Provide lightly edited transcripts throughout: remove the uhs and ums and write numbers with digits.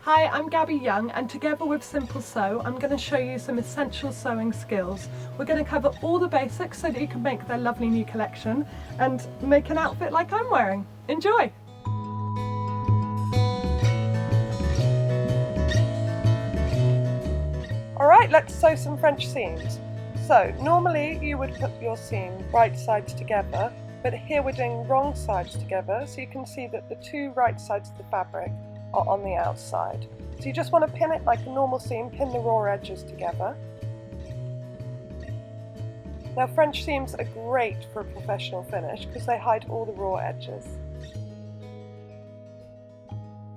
Hi, I'm Gabby Young, and together with Simple Sew, I'm going to show you some essential sewing skills. We're going to cover all the basics so that you can make their lovely new collection and make an outfit like I'm wearing. Enjoy! Alright, let's sew some French seams. So, normally you would put your seam right sides together, but here we're doing wrong sides together, so you can see that the two right sides of the fabric are on the outside. So you just want to pin it like a normal seam, pin the raw edges together. Now French seams are great for a professional finish because they hide all the raw edges.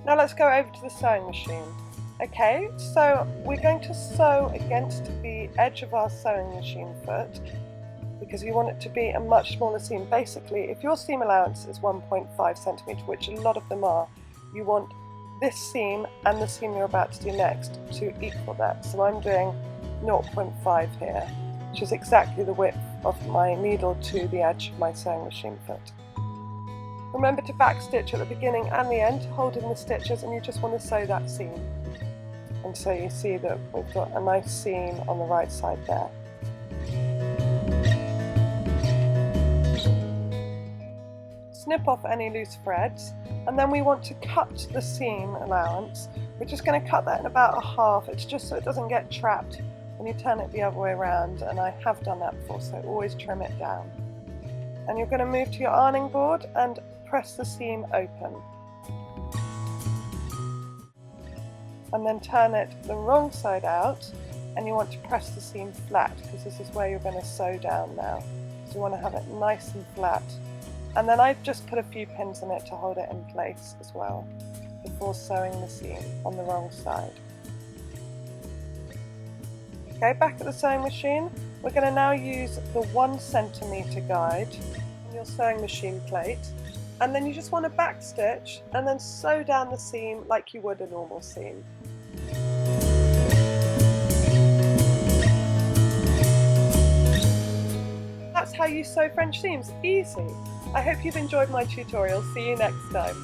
Now let's go over to the sewing machine. Okay, so we're going to sew against the edge of our sewing machine foot because you want it to be a much smaller seam. Basically, if your seam allowance is 1.5 centimetre, which a lot of them are, you want this seam and the seam you're about to do next to equal that. So I'm doing 0.5 here, which is exactly the width of my needle to the edge of my sewing machine foot. Remember to backstitch at the beginning and the end, holding the stitches, and you just want to sew that seam. And so you see that we've got a nice seam on the right side there. Snip off any loose threads, and then we want to cut the seam allowance. We're just going to cut that in about a half. It's just so it doesn't get trapped when you turn it the other way around, and I have done that before, so always trim it down. And you're going to move to your ironing board and press the seam open. And then turn it the wrong side out, and you want to press the seam flat because this is where you're going to sew down now. So you want to have it nice and flat. And then I've just put a few pins in it to hold it in place as well before sewing the seam on the wrong side. Okay, back at the sewing machine, we're going to now use the 1 centimetre guide on your sewing machine plate, and then you just want to backstitch and then sew down the seam like you would a normal seam. That's how you sew French seams, easy! I hope you've enjoyed my tutorial. See you next time.